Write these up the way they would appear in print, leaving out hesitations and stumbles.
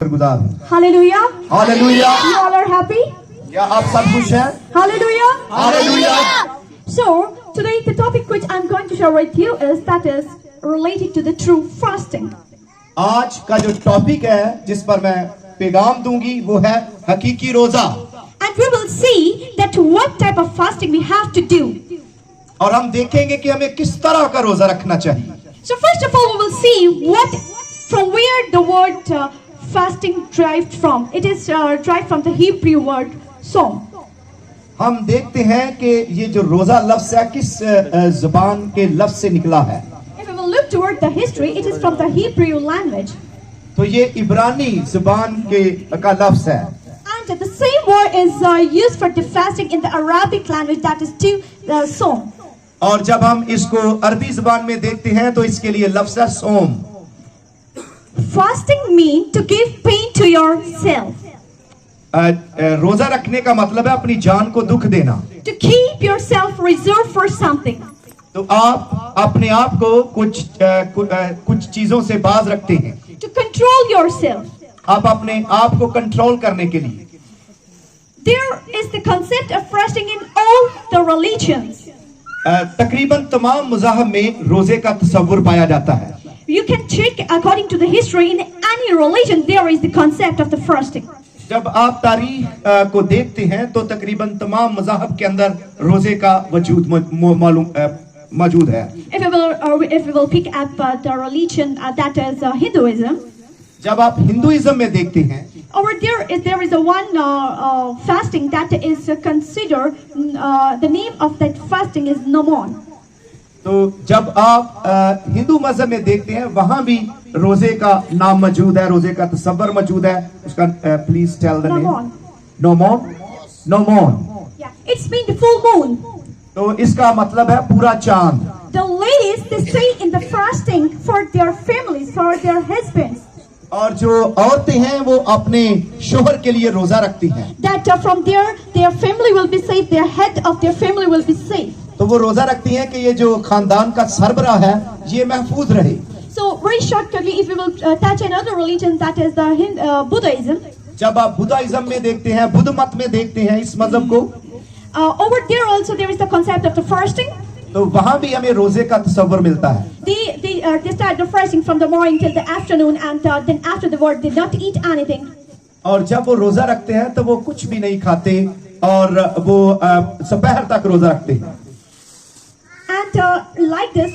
गुजार Hallelujah. Hallelujah You all are happy? क्या आप सब खुश हैं? Hallelujah. Hallelujah So, today the topic which I'm going to share with you is that is related to the true fasting. आज का जो टॉपिक है जिस पर मैं पैगाम दूंगी वो है हकीकी रोजा। And we will see that what type of fasting we have to do. और हम देखेंगे कि हमें किस तरह का रोजा रखना चाहिए। So first of all we will see from where the word fasting derived from. It is derived from the Hebrew word som. हम देखते हैं कि ये जो रोजा लफ्ज है किस जुबान के लफ्ज से निकला है। If we will look toward the history, it is from the Hebrew language. तो ये इब्रानी जुबान का लफ्ज है। And the same word is used for the fasting in the Arabic language, that is to som. और जब हम इसको अरबी जुबान में देखते हैं तो इसके लिए लफ्ज है सोम। Fasting means to give pain to yourself. रोजा रखने का मतलब है अपनी जान को दुख देना। To keep yourself reserved for something. तो आप अपने आप को कुछ चीजों से बाज रखते हैं। To control yourself. आप अपने आप को कंट्रोल करने के लिए। There is the concept of fasting in all the religions. तकरीबन तमाम मज़ाहब में रोजे का तस्वुर पाया जाता है। You can check according to the history in any religion there is the concept of the fasting. जब आप तारीख को देखते हैं तो तकरीबन तमाम मज़ाहब के अंदर रोजे का वजूद मौजूद है। If we will pick up the religion that is Hinduism. जब आप हिंदुइज्म में देखते हैं over there is a one fasting that is considered the name of that fasting is Namon. तो जब आप हिंदू मजहब में देखते हैं वहां भी रोजे का नाम मौजूद है, रोजे का तस्वर मौजूद है। उसका प्लीज टेल द नेम। नोमोन। Yeah, it's mean the full moon. तो इसका मतलब है पूरा चांद। The ladies they stay in the fasting for their families, for their husbands. और जो औरतें हैं वो अपने शोहर के लिए रोजा रखती हैं। That from their family will be safe, their head of their family will be safe. तो वो रोजा रखती हैं कि ये जो खानदान का सरबराह है ये महफूज रहे। So very shortly, if we will touch another religion that is the Buddhism. जब आप बुद्धाइज्म में देखते हैं, बुद्ध मत में देखते हैं इस मजहब को, over there also there is the concept of the fasting. तो वहाँ भी हमें रोजे का तस्वर मिलता है। They start the fasting from the morning till the afternoon, and then after the work they not eat anything. और जब वो रोजा रखते हैं तो वो कुछ भी नहीं खाते और वो दोपहर तक रोजा रखते हैं। And like this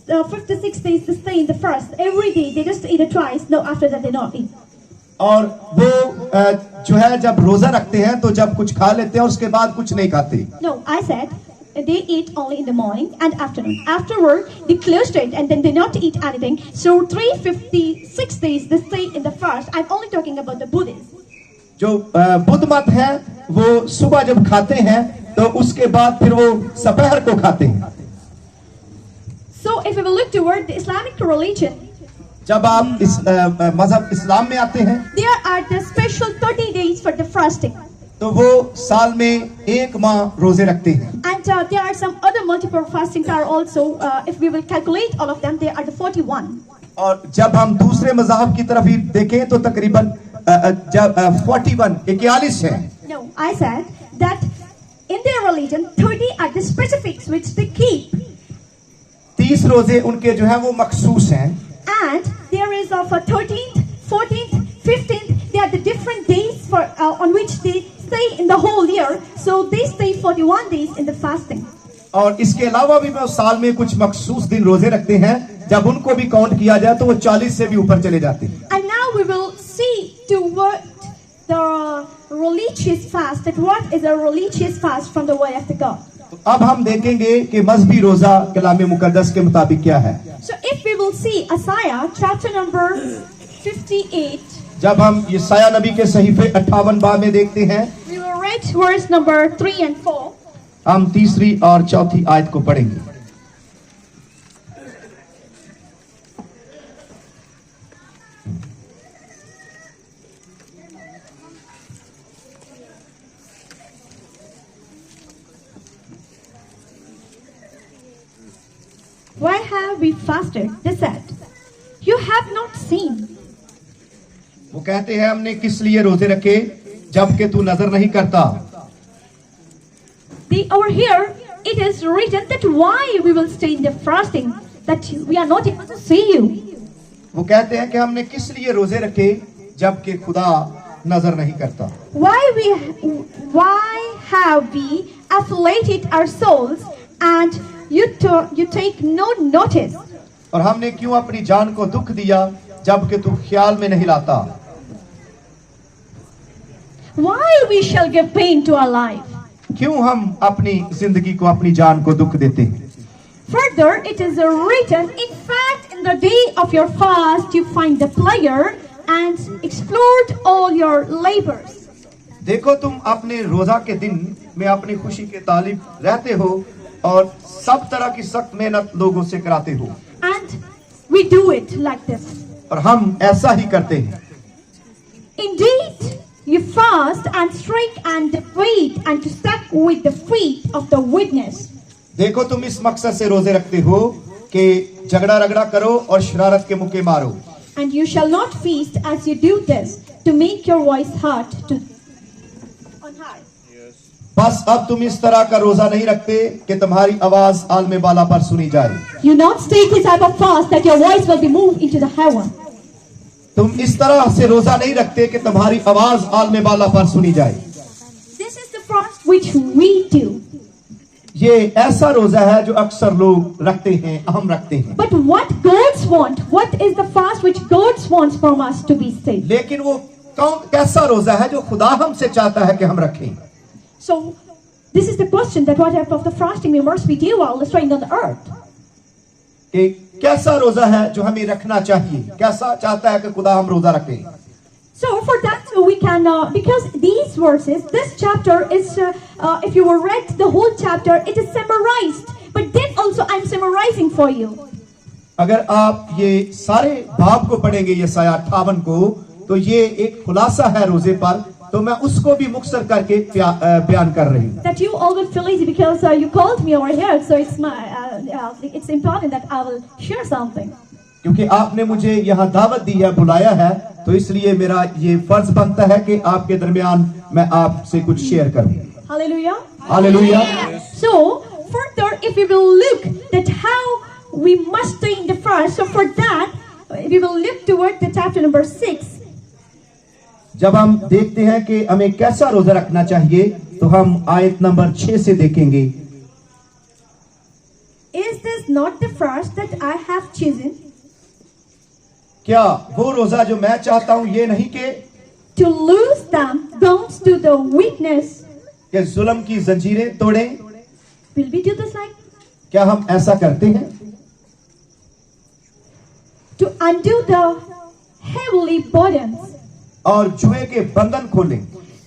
56 days they stay in the fast. Every day they just eat it twice. No, after that they not eat. और वो जो है जब रोजा रखते हैं तो जब कुछ खा लेते हैं और उसके बाद कुछ नहीं खाते। No, I said they eat only in the morning and afternoon. Afterward they close it and then they not eat anything. So 356 days they stay in the fast. I'm only talking about the Buddhists. जो बुद्ध मत है वो सुबह जब खाते हैं तो उसके बाद फिर वो दोपहर को खाते हैं। So if we will look toward the Islamic religion, जब आप इस मजहब इस्लाम में आते हैं there are the special 30 days for the fasting. तो वो साल में एक माह रोजे रखते हैं। And there are some other multiple fastings are also, if we will calculate all of them, they are the 41. और जब हम दूसरे मज़ाहब की तरफ ही देखें तो तकरीबन जब 41 है। No, I said that in their religion 30 are the specifics which they keep. 30 रोजे उनके जो है वो मखसूस हैं। And there is of a 13th, 14th, 15th. They are the different days for on which they stay in the whole year. So they stay 41 days in the fasting. और इसके अलावा भी वो साल में कुछ मखसूस दिन रोजे रखते हैं। जब उनको भी काउंट किया जाए तो वो 40 से भी ऊपर चले जाते हैं। And now we will see to what the religious fast. That what is a religious fast from the word of the God. तो अब हम देखेंगे कि मजहबी रोजा कलाम मुकद्दस के मुताबिक क्या है। So if we will see Isaiah chapter number 58. जब हम यशायाह नबी के सहीफे 58 बाब में देखते हैं, We will read verse number 3 and 4. हम तीसरी और चौथी आयत को पढ़ेंगे। Why have we fasted? They said, you have not seen. वो कहते हैं हमने किस लिए रोजे रखे जबकि तू नजर नहीं करता. Over here, it is written that why we will stay in the fasting, that we are not able to see you. वो कहते हैं कि हमने किस लिए रोजे रखे जबकि खुदा नजर नहीं करता. Why have we afflicted our souls and you take no notice? और हमने क्यों अपनी जान को दुख दिया जबकि तू ख्याल में नहीं लाता. Why we shall give pain to our life? क्यों हम अपनी जिंदगी को अपनी जान को दुख देते हैं. Further, it is written, in fact, in the day of your fast, you find the pleasure and explored all your labors. देखो तुम अपने रोजा के दिन में अपनी खुशी के तालिब रहते हो और सब तरह की सख्त मेहनत लोगों से कराते हो. And we do it like this. और हम ऐसा ही करते हैं. Indeed, you fast and strike and wait and to stuck with the feet of the witness. देखो तुम इस मकसद से रोजे रखते हो कि झगड़ा रगड़ा करो और शरारत के मुक्के मारो. And you shall not feast as you do this to make your voice heard on high. बस अब तुम इस तरह का रोजा नहीं रखते कि तुम्हारी आवाज आलमे बाला पर सुनी जाए. You not take this type of fast that your voice will be moved into the heaven. तुम इस तरह से रोजा नहीं रखते कि तुम्हारी आवाज आलमे बाला पर सुनी जाए. This is the fast which we do. ये ऐसा रोजा है जो अक्सर लोग रखते हैं, हम रखते हैं. But what God wants, what is the fast which God wants from us to be saved? लेकिन वो कैसा रोजा है जो खुदा हमसे चाहता है कि हम रखें. So this is the question, that what type of the fasting we must be do while staying on the earth. कि कैसा रोजा है जो हमें रखना चाहिए, कैसा चाहता है कि खुदा हम रोजा रखें. So for that we can, because these verses, this chapter is, if you were read the whole chapter, it is summarized. But then also I'm summarizing for you. अगर आप ये सारे बाब को पढ़ेंगे यशाया 58 को, तो ये एक खुलासा है रोजे पर, तो मैं उसको भी मुख्तसर करके बयान कर रही हूँ. That you all will feel easy because you called me over here, so it's important that I will share something. क्योंकि आपने मुझे यहाँ दावत दी है, बुलाया है, तो इसलिए मेरा ये फर्ज बनता है कि आपके दरमियान मैं आपसे कुछ शेयर करूं. Hallelujah. Hallelujah. So further, if we will look that how we must stay in the fast, so for that we will look toward the chapter number 6. जब हम देखते हैं कि हमें कैसा रोजा रखना चाहिए, तो हम आयत नंबर 6 से देखेंगे. Is this not the fast that I have chosen? क्या वो रोजा जो मैं चाहता हूँ ये नहीं कि To loose them bonds to the weakness. कि जुल्म की जंजीरें तोड़ें. Will we do this like? क्या हम ऐसा करते हैं? To undo the heavily burdens. और जुए के बंधन खोलें.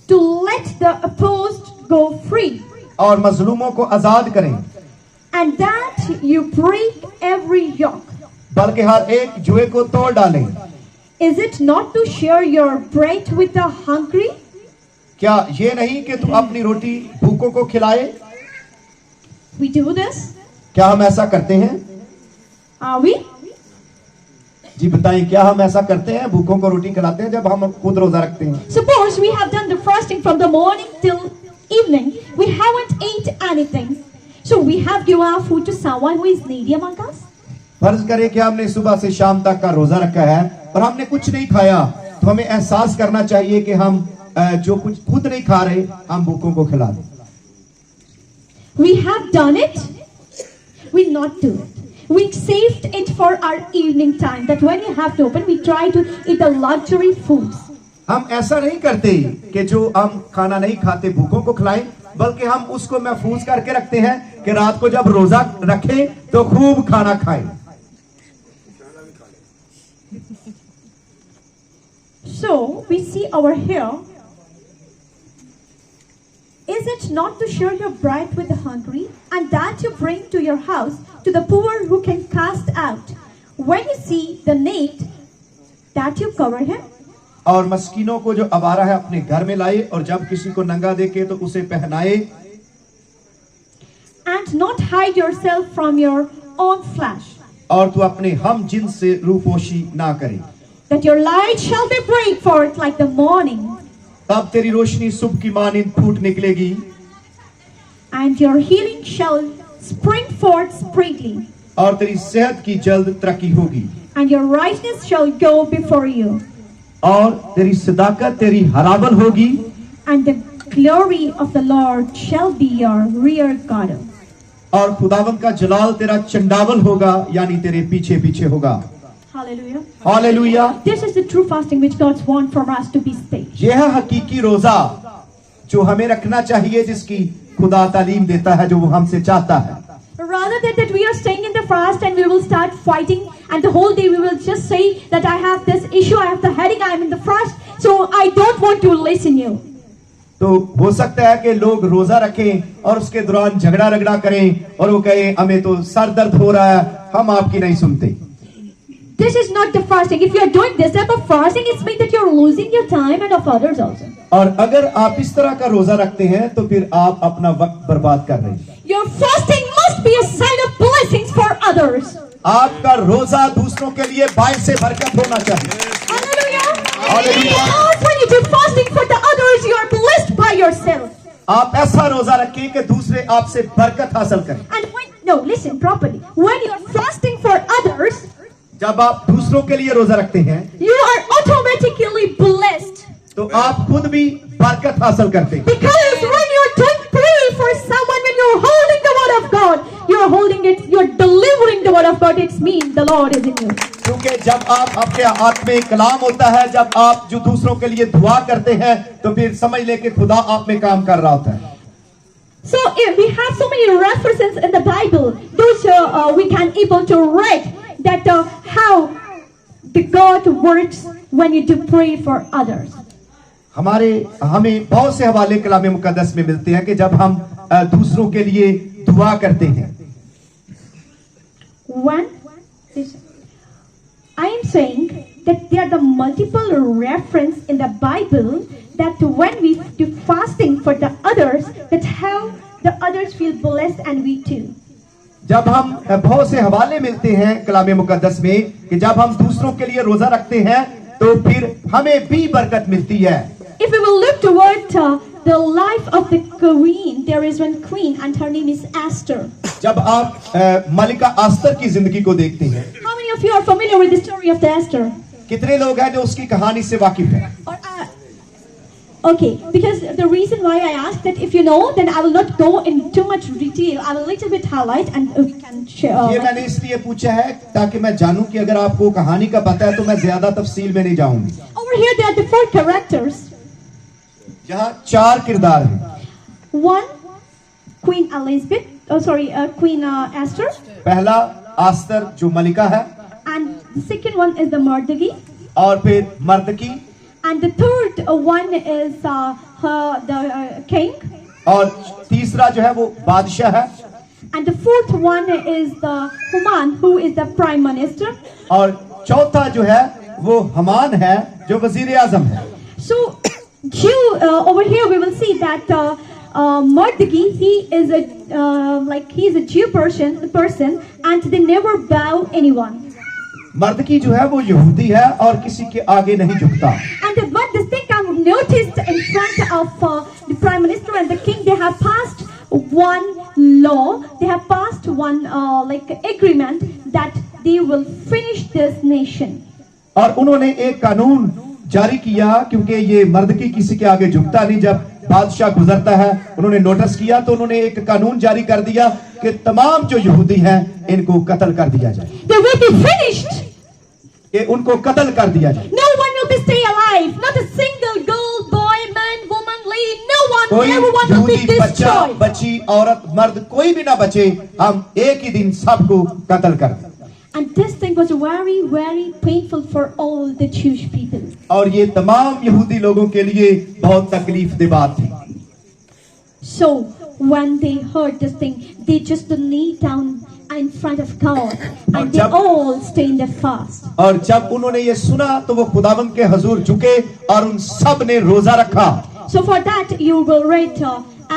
To let the opposed go free. और मजलूमों को आजाद करें. And that you break every yoke. बल्कि हर एक जुए को तोड़ डालें. Is it not to share your bread with the hungry? क्या ये नहीं कि तू अपनी रोटी भूखों को खिलाए? We do this. क्या हम ऐसा करते हैं? Are we? जी बताएं, क्या हम ऐसा करते हैं? भूखों को रोटी खिलाते हैं जब हम खुद रोजा रखते हैं. Suppose we have done the fasting from the morning till evening. We haven't ate anything. So we have given our food to someone who is needy among us. फर्ज करें कि हमने सुबह से शाम तक का रोजा रखा है और हमने कुछ नहीं खाया, तो हमें एहसास करना चाहिए कि हम जो कुछ खुद नहीं खा रहे, हम भूखों को खिला दें. We have done it. We not do it. We saved it for our evening time. That when we have to open, we try to eat the luxury foods. हम ऐसा नहीं करते कि जो हम खाना नहीं खाते भूखों को खिलाएं, बल्कि हम उसको महफूज करके रखते हैं कि रात को जब रोजा रखें तो खूब खाना खाएं. So we see over here, is it not to share your bread with the hungry, and that you bring to your house to the poor who can cast out? When you see the naked, that you cover him? और मस्कीनों को जो आवारा है अपने घर में लाए, और जब किसी को नंगा देखे तो उसे पहनाए. And not hide yourself from your own flesh. और तू अपने हम जिन्स से रूपोशी ना करे. that your light shall be break forth like the morning, तब तेरी रोशनी सुबह की मानिंद फूट निकलेगी, and your healing shall spring forth speedily, और तेरी सेहत की जल्द तरक्की होगी, and your righteousness shall go before you, और तेरी सदाकत तेरी हरावल होगी, and the glory of the Lord shall be your rear guard. और खुदावन का जलाल तेरा चंडावल होगा, यानी तेरे पीछे पीछे होगा। Hallelujah. Hallelujah. This is the true fasting which God wants for us to be staged. यह है हकीकी रोजा जो हमें रखना चाहिए, जिसकी खुदा तालीम देता है, जो वो हमसे चाहता है। Rather than that we are staying in the fast and we will start fighting and the whole day we will just say that I have this issue, I have the headache, I am in the fast, so I don't want to listen you. तो हो सकता है कि लोग रोजा रखें और उसके दौरान झगड़ा रगड़ा करें और वो कहें हमें तो सर दर्द हो रहा है, हम आपकी नहीं सुनते। This is not the fasting. If you are doing this type of fasting, it means that you are losing your time and of others also. और अगर आप इस तरह का रोजा रखते हैं तो फिर आप अपना वक्त बर्बाद कर रहे हैं। Your fasting must be a sign of blessings for others. आपका रोजा दूसरों के लिए बायस से बरकत होना चाहिए। Hallelujah. Hallelujah. Because when you do fasting for the others, you are blessed by yourself. आप ऐसा रोजा रखें कि दूसरे आपसे बरकत हासिल करें। And listen properly. When you are fasting for others, जब आप दूसरों के लिए रोजा रखते हैं you are automatically blessed. तो आप खुद भी बरकत हासिल करते हैं। Because when you are doing prayer for someone, when you are holding the word of God, you are holding it, you are delivering the word of God. It means the Lord is in you. क्योंकि जब आप अपने हाथ में कलाम होता है, जब आप जो दूसरों के लिए दुआ करते हैं, तो फिर समझ ले कि खुदा आप में काम कर रहा होता है। So if we have so many references in the Bible, those we can able to read that how the God works when you do pray for others. हमें बहुत से हवाले कलाम मुकद्दस में मिलते हैं कि जब हम दूसरों के लिए दुआ करते हैं। When I am saying that there are the multiple reference in the Bible that when we do fasting for the others, that how the others feel blessed and we too. जब हम बहुत से हवाले मिलते हैं कलाम मुकद्दस में कि जब हम दूसरों के लिए रोजा रखते हैं तो फिर हमें भी बरकत मिलती है। If we will look toward the life of the queen, there is one queen and her name is Esther. जब आप मलिका अस्तर की जिंदगी को देखते हैं, How many of you are familiar with the story of the Esther? कितने लोग हैं जो उसकी कहानी से वाकिफ हैं? Okay, because the reason why I asked that if you know, then I will not go in too much detail. I will little bit highlight and we can share. ये मैंने इसलिए पूछा है ताकि मैं जानूं कि अगर आपको कहानी का पता है तो मैं ज्यादा तफसील में नहीं जाऊंगी। Over here there are the 4 characters. यहाँ 4 किरदार हैं। One, Queen Elizabeth. Queen Esther. पहला अस्तर जो मलिका है, And the second one is the Mordecai. और फिर मर्दकी, And the third one is the king. और तीसरा जो है वो बादशाह है, And the fourth one is the Haman, who is the prime minister. और चौथा जो है वो हमान है जो वजीर आजम है। So over here we will see that Mordecai, he is a Jew person and they never bow anyone. मर्दकी जो है वो यहूदी है और किसी के आगे नहीं झुकता। And what this thing I noticed in front of the prime minister and the king, they have passed one law, they have passed one agreement that they will finish this nation. और उन्होंने एक कानून जारी किया, क्योंकि ये मर्दकी किसी के आगे झुकता नहीं। जब बादशाह गुजरता है, उन्होंने नोटिस किया तो उन्होंने एक कानून जारी कर दिया कि तमाम जो यहूदी हैं इनको कत्ल कर दिया जाए। They will be finished. कि उनको कत्ल कर दिया जाए। No one will be stay alive. Not a single girl, boy, man, woman, lady. No one. कोई Everyone will be यहूदी बच्चा, destroyed. बच्ची, औरत, मर्द कोई भी ना बचे। हम एक ही दिन सबको कत्ल कर दें। And this thing was very, very painful for all the Jewish people. और ये तमाम यहूदी लोगों के लिए बहुत तकलीफ दे बात थी। So when they heard this thing, they just kneel down in front of God and they all stay in the fast. और जब उन्होंने ये सुना तो वो खुदावंद के हजूर झुके और उन सब ने रोजा रखा। So for that you will read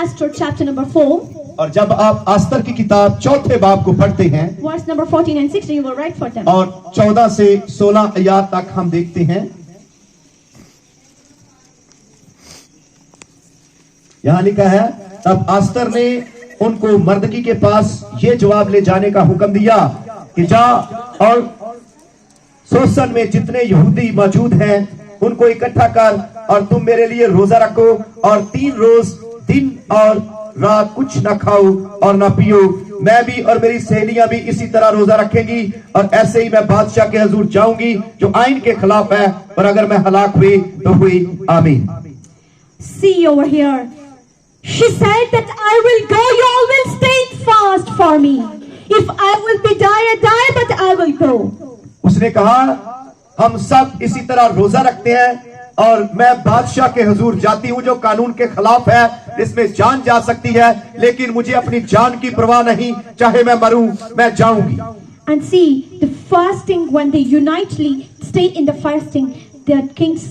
Esther chapter number 4. और जब आप आस्तर की किताब 4 बाब को पढ़ते हैं verse number 14 and 16, you will write for them. और 14 से 16 आयत तक हम देखते हैं, यहाँ लिखा है, तब आस्तर ने उनको मर्दकी के पास ये जवाब ले जाने का हुक्म दिया कि जा और सोसन में जितने यहूदी मौजूद हैं उनको इकट्ठा कर और तुम मेरे लिए रोजा रखो और 3 रोज दिन और रात कुछ न खाओ और न पियो। मैं भी और मेरी सहेलियां भी इसी तरह रोजा रखेंगी और ऐसे ही मैं बादशाह के हजूर जाऊंगी जो आइन के खिलाफ है, और अगर मैं हलाक हुई तो हुई। आमीन। See over here. She said that I will go, you all will stay fast for me. If I will be die, but I will go. उसने कहा हम सब इसी तरह रोजा रखते हैं और मैं बादशाह के हुजूर जाती हूँ जो कानून के खिलाफ है, इसमें जान जा सकती है, लेकिन मुझे अपनी जान की परवाह नहीं, चाहे मैं मरूं मैं जाऊंगी। And see, the fasting, when they unitedly stayed in the fasting, the king's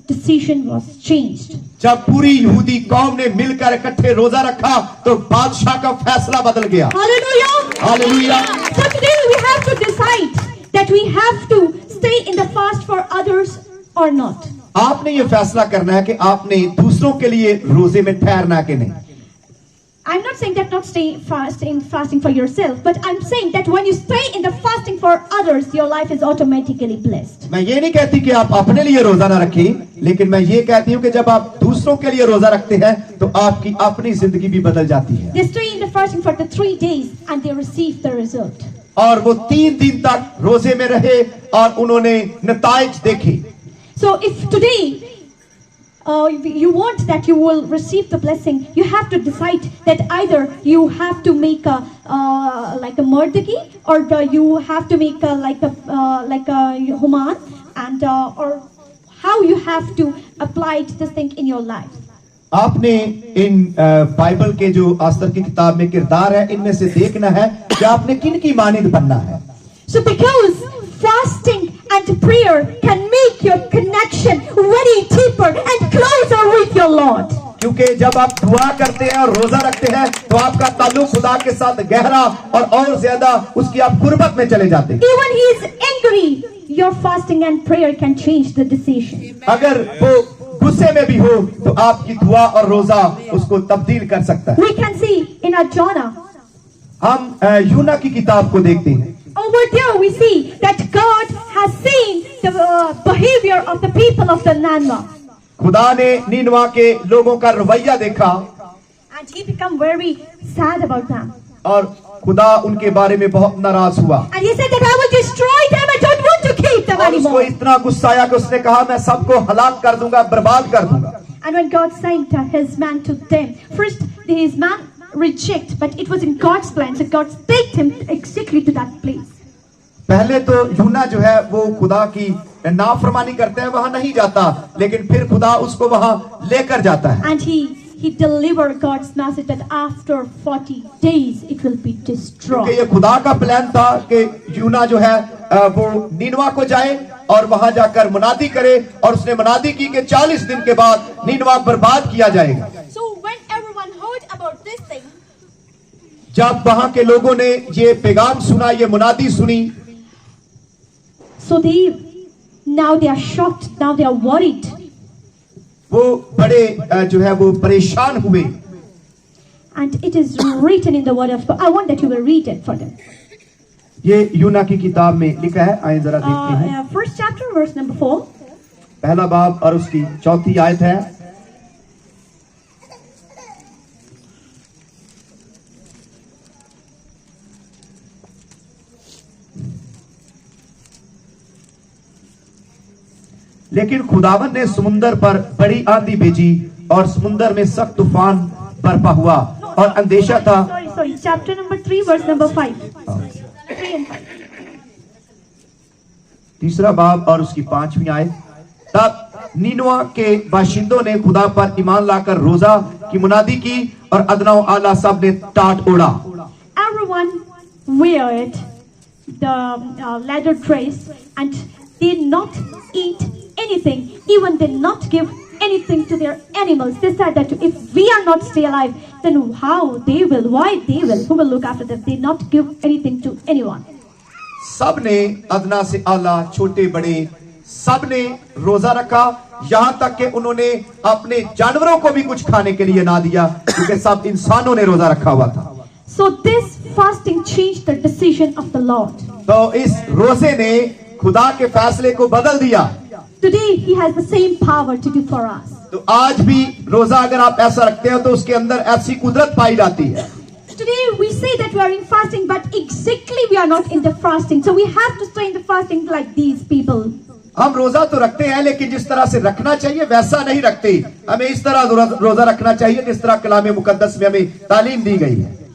decision was changed. जब पूरी यहूदी कौम ने मिलकर इकट्ठे रोजा रखा तो बादशाह का फैसला बदल गया। Hallelujah! Hallelujah. So today we have to decide that we have to stay in the fast for others or not. आपने ये फैसला करना है कि आपने दूसरों के लिए रोजे में ठहरना कि नहीं। I'm not saying that not stay fasting for yourself, but I'm saying that when you stay in the fasting for others, your life is automatically blessed. मैं ये नहीं कहती कि आप अपने लिए रोजा ना रखें, लेकिन मैं ये कहती हूँ कि जब आप दूसरों के लिए रोजा रखते हैं तो आपकी अपनी जिंदगी भी बदल जाती है। They stay in the fasting for the 3 days and they receive the result. और वो 3 दिन तक रोजे में रहे और उन्होंने नताइज देखे। So if today you want that you will receive the blessing, you have to decide that either you have to make a like a mardaki, or you have to make like a human, and or how you have to apply this thing in your life. आपने इन Bible के जो आस्तर की किताब में किरदार है, इनमें से देखना है कि आपने किन की मानिंद बनना है। So because fasting and prayer can make your connection very deeper and closer with your Lord. क्योंकि जब आप दुआ करते हैं और रोजा रखते हैं तो आपका ताल्लुक खुदा के साथ गहरा और ज्यादा उसकी आप कुर्बत में चले जाते हैं। Even he is angry, your fasting and prayer can change the decision. अगर वो गुस्से में भी हो तो आपकी दुआ और रोजा उसको तब्दील कर सकता है। We can see in our Jonah. हम यूना की किताब को देखते हैं। Over there we see that God has seen the behavior of the people of the Nineveh. खुदा ने नीनवा के लोगों का रवैया देखा And he became very sad about them. और खुदा उनके बारे में बहुत नाराज हुआ। And he said that I will destroy them, I don't want to keep them और उसको anymore. इतना गुस्सा आया कि उसने कहा मैं सबको हलाक कर दूंगा, बर्बाद कर दूंगा। And when God sent his man to them, first his man reject, but it was in God's plan, so God take him exactly to that place. पहले तो यूना जो है वो खुदा की नाफरमानी करते हैं, वहां नहीं जाता, लेकिन फिर खुदा उसको वहां लेकर जाता है। And he delivered God's message that after 40 days it will be क्योंकि destroyed. ये खुदा का प्लान था कि यूना जो है वो नीनवा को जाए और वहां जाकर मुनादी करे, और उसने मुनादी की कि 40 दिन के बाद नीनवा बर्बाद किया जाएगा। So when everyone heard about this thing, जब वहां के लोगों ने ये पैगाम सुना, ये मुनादी सुनी, so now they are shocked, now they are worried. वो बड़े जो है वो परेशान हुए। And it is written in the word of God. I want that you will read it for them. ये यूना की किताब में लिखा है, आइए जरा देखते हैं। First chapter, verse number 4. पहला बाब और उसकी 4थी आयत है। लेकिन खुदावन ने समुंदर पर बड़ी आंधी भेजी और समुंदर में सख्त तूफान बरपा हुआ और अंदेशा था। Sorry. Chapter number 3, verse number 5. 3 and 5. तीसरा बाब और उसकी 5वीं आयत। तब नीनवा के बाशिंदों ने खुदा पर ईमान लाकर रोजा की मुनादी की और अदना और आला सब ने टाट ओढ़ा। Everyone weared the leather dress and did not eat anything, even did not give anything to their animals. They said that if we are not stay alive, then how they will, why they will, who will look after them? They not give anything to anyone. सब ने अदना से आला, छोटे बड़े सब ने रोजा रखा, यहाँ तक कि उन्होंने अपने जानवरों को भी कुछ खाने के लिए ना दिया, क्योंकि सब इंसानों ने रोजा रखा हुआ था. So this fasting changed the decision of the Lord. तो इस रोजे ने खुदा के फैसले को बदल दिया. Today he has the same power to do for us. तो आज भी रोजा अगर आप ऐसा रखते हो तो उसके अंदर ऐसी कुदरत पाई जाती है. Today we say that we are in fasting, but exactly we are not in the fasting. So we have to stay in the fasting like these people. हम रोजा तो रखते हैं, लेकिन जिस तरह से रखना चाहिए वैसा नहीं रखते. हमें इस तरह रोजा रखना चाहिए जिस तरह कलाम मुकद्दस में हमें तालीम दी गई है.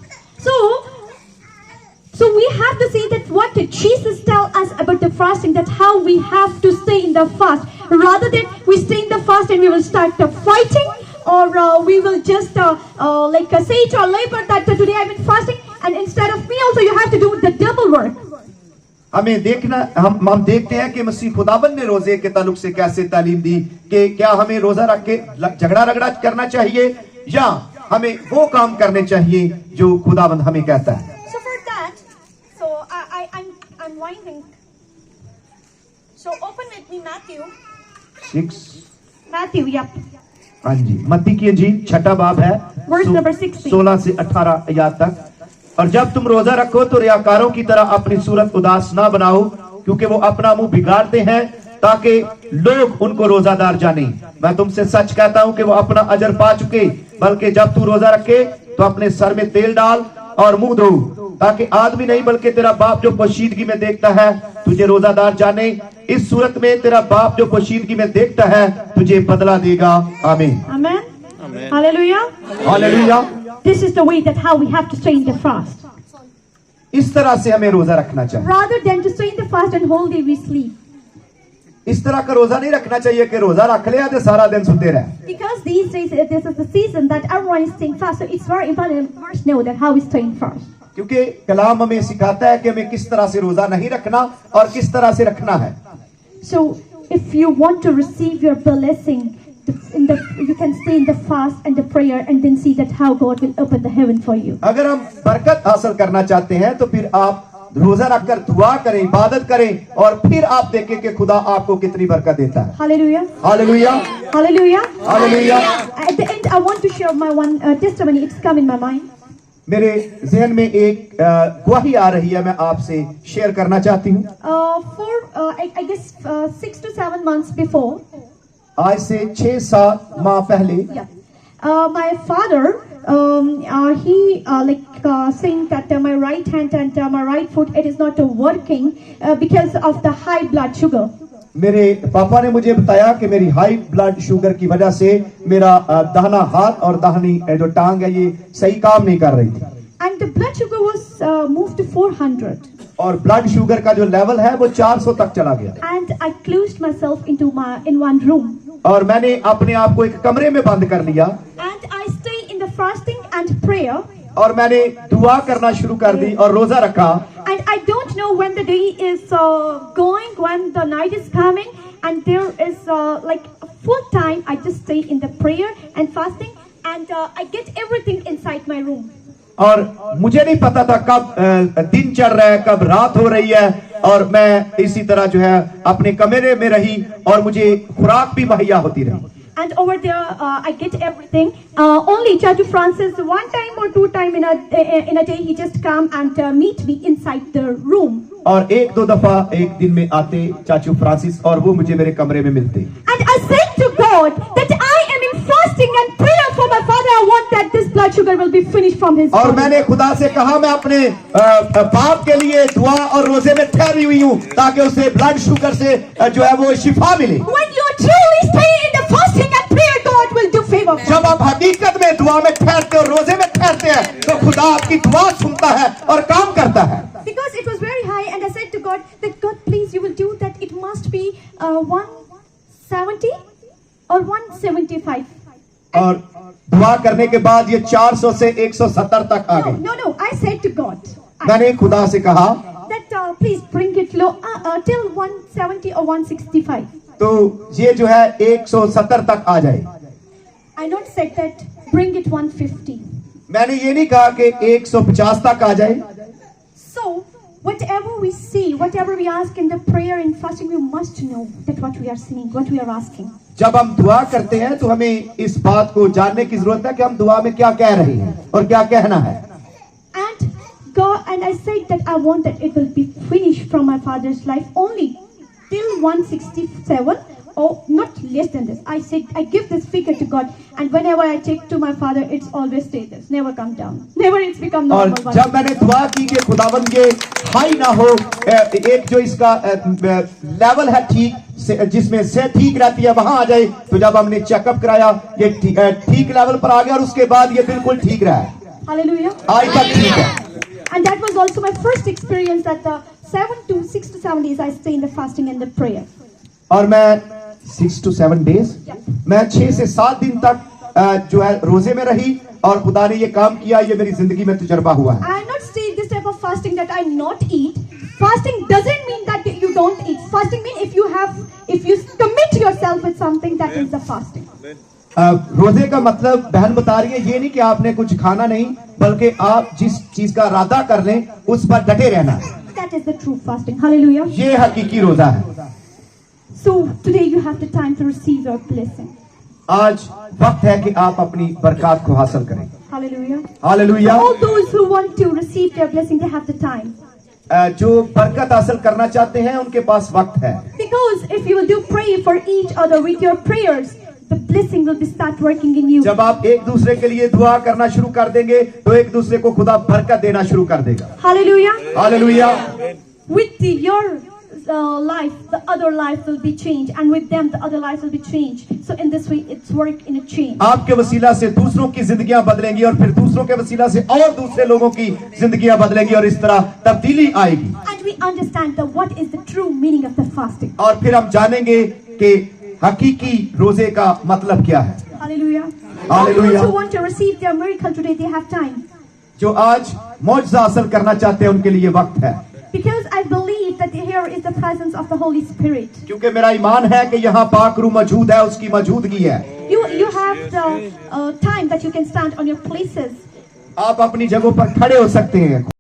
So we have to see that what Jesus tells us about the fasting, that how we have to stay in the fast, rather than we stay in the fast and we will start fighting, or we will just say to our labor that today I've been fasting, and instead of me also you have to do the double work. हमें देखना, हम देखते हैं कि मसीह खुदाबंद ने रोजे के ताल्लुक से कैसे तालीम दी कि क्या हमें रोजा रख के झगड़ा रगड़ा करना चाहिए या हमें वो काम करने चाहिए जो खुदाबंद हमें कहता है. So for that, I'm winding. So open with me Matthew, yep. हाँ जी, मत्ती की इंजील 6 बाब है, Verse number 16. 16 से 18 आयत तक. और जब तुम रोजा रखो तो रियाकारों की तरह अपनी सूरत उदास ना बनाओ, क्योंकि वो अपना मुंह बिगाड़ते हैं ताकि लोग उनको रोजादार जाने. मैं तुमसे सच कहता हूं कि वो अपना अजर पा चुके. बल्कि जब तू रोजा रखे तो अपने सर में तेल डाल और मुंह धो, ताकि आदमी नहीं बल्कि तेरा बाप जो पोशीदगी में देखता है तुझे रोजादार जाने. इस सूरत में तेरा बाप जो पोशीदगी में देखता है तुझे बदला देगा. आमीन. Amen. Hallelujah. Hallelujah. This is the way that how we have to stay in the fast. इस तरह से हमें रोजा रखना चाहिए. Rather than to stay in the fast and whole day we sleep. इस तरह का रोजा नहीं रखना चाहिए कि रोजा रख लिया तो सारा दिन सोते रहे. Because these days this is the season that everyone is staying fast, so it's very important to first know that how we stay in fast. क्योंकि कलाम हमें सिखाता है कि हमें किस तरह से रोजा नहीं रखना और किस तरह से रखना है. So if you want to receive your blessing, you can stay in the fast and the prayer and then see that how God will open the heaven for you. अगर हम बरकत हासिल करना चाहते हैं तो फिर आप रोजा रखकर दुआ करें, इबादत करें और फिर आप देखें कि खुदा आपको कितनी बरकत देता है. Hallelujah. Hallelujah. Hallelujah. Hallelujah. At the end I want to share my one testimony. It's come in my mind. मेरे जहन में एक गवाही आ रही है, मैं आपसे शेयर करना चाहती हूँ. I guess 6 to 7 months before. आज से 6-7 माह पहले. Yeah. My father, he saying that my right hand and my right foot, it is not working because of the high blood sugar. मेरे पापा ने मुझे बताया कि मेरी हाई ब्लड शुगर की वजह से मेरा दाहिना हाथ और दाहिनी जो टांग है ये सही काम नहीं कर रही थी. And the blood sugar was moved to 400. और ब्लड शुगर का जो लेवल है वो 400 तक चला गया. And I closed myself in one room. और मैंने अपने आप को एक कमरे में बंद कर लिया. And I stay in the fasting and prayer. और मैंने दुआ करना शुरू कर दी और रोजा रखा. And I don't know when the day is going, when the night is coming, and there is full time I just stay in the prayer and fasting, and I get everything inside my room. और मुझे नहीं पता था कब दिन चढ़ रहा है, कब रात हो रही है, और मैं इसी तरह जो है अपने कमरे में रही और मुझे खुराक भी मुहैया होती रही. And over there, I get everything. Only Chachu Francis, 1 time or 2 time in a day, he just come and meet me inside the room. और 1-2 दफा एक दिन में आते चाचू फ्रांसिस और वो मुझे मेरे कमरे में मिलते. And I said to God that I am in fasting and prayer for my father. I want that this blood sugar will be finished from his body. और मैंने खुदा से कहा मैं अपने बाप के लिए दुआ और रोजे में ठहरी हुई हूँ ताकि उसे ब्लड शुगर से जो है वो शिफा मिले. When you truly stay in the fasting and prayer, God will do favor. जब आप हकीकत में दुआ में ठहरते और रोजे में ठहरते हैं तो खुदा आपकी दुआ सुनता है और काम करता है. Because it was very high, and I said to God that God, please, you will do that. It must be 170 or 175. और दुआ करने के बाद ये 400 से 170 तक आ गई. No. I said to God. मैंने खुदा से कहा That please bring it low till 170 or 165. तो ये जो है 170 तक आ जाए। I not said that bring it 150. मैंने ये नहीं कहा कि 150 तक आ जाए। So whatever we see, whatever we ask in the prayer and fasting, we must know that what we are seeing, what we are asking. जब हम दुआ करते हैं तो हमें इस बात को जानने की जरूरत है कि हम दुआ में क्या कह रहे हैं और क्या कहना है। And God, and I said that I want that it will be finished from my father's life only till 167 or not less than this. I said I give this figure to God, and whenever I take to my father, it's always stay this, never come down, never it's become और normal. जब मैंने दुआ की कि खुदावंद ये high ना हो, एक जो इसका लेवल है ठीक जिसमें से ठीक रहती है वहां आ जाए, तो जब हमने चेकअप कराया ये ठीक लेवल पर आ गया और उसके बाद ये बिल्कुल ठीक रहा है। Hallelujah. आज तक ठीक है। And that was also my first experience that the 6 to 7 days I stay in the fasting and the prayer. और मैं 6 to 7 days, मैं 6 से 7 दिन तक जो है रोजे में रही और खुदा ने ये काम किया, ये मेरी जिंदगी में तजुर्बा हुआ है। I not stay this type of fasting that I not eat. Fasting doesn't mean that you don't eat. Fasting means if you commit yourself with something, that is the fasting. रोजे का मतलब बहन बता रही है ये नहीं कि आपने कुछ खाना नहीं, बल्कि आप जिस चीज का इरादा कर लें उस पर डटे रहना है। That is the true fasting. Hallelujah. ये हकीकी रोजा है। So today you have the time to receive your blessing. आज वक्त है कि आप अपनी बरकत को हासिल करें। Hallelujah. Hallelujah. All those who want to receive their blessing, they have the time. जो बरकत हासिल करना चाहते हैं उनके पास वक्त है। Because if you will do pray for each other with your prayers, the blessing will be start working in you. जब आप एक दूसरे के लिए दुआ करना शुरू कर देंगे तो एक दूसरे को खुदा बरकत देना शुरू कर देगा। Hallelujah. Hallelujah. With your life, the other life will be changed, and with them, the other life will be changed. So in this way, it's work in a chain. आपके वसीला से दूसरों की जिंदगियां बदलेंगी और फिर दूसरों के वसीला से और दूसरे लोगों की जिंदगियां बदलेंगी और इस तरह तब्दीली आएगी। And we understand that what is the true meaning of the fasting. और फिर हम जानेंगे कि हकीकी रोजे का मतलब क्या है। Hallelujah. All Hallelujah. those who want to receive their miracle today, they have time. जो आज मौजज़ा हासिल करना चाहते हैं उनके लिए वक्त है। Because I believe that here is the presence of the Holy Spirit. क्योंकि मेरा ईमान है कि यहाँ पाक रूह मौजूद है, उसकी मौजूदगी है। You have the time that you can stand on your places. आप अपनी जगहों पर खड़े हो सकते हैं।